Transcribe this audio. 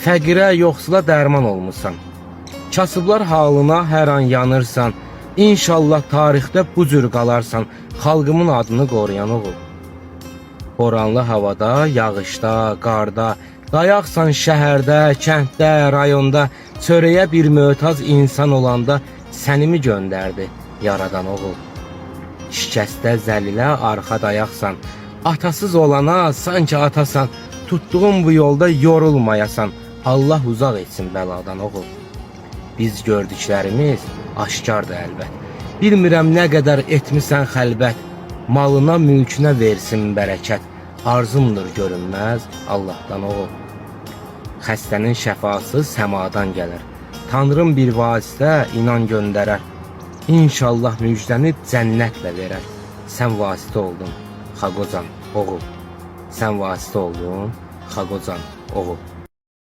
Fəqirə, yoxsula dərman olmusan. Kasıblar halına hər an yanırsan. İnşallah tarixdə bu cür qalarsan. Xalqımın adını qoruyan oğul. Boranlı havada, yağışda, qarda, dayaqsan şəhərdə, kənddə, rayonda, çörəyə bir möhtac insan olanda səni mi göndərdi yaradan oğul? Şikəstə, zəlilə, arxa dayaqsan. Atasız olana sanki atasan. Tutduğun bu yolda yorulmayasan. Allah uzaq etsin bəladan oğul. Biz gördüklərimiz aşkardır əlbət. Bilmirəm nə qədər etmisən xəlbət. Malına, mülkünə versin bərəkət. Arzumdur görünməz Allahdan oğul. Xəstənin şəfası səmadan gələr. Tanrım bir vasitə inan göndərər. İnşallah müjdəni cənnətlə verər. Sən vasitə oldun Xaqocan oğul. Sən vasitə oldun Xaqocan oğul.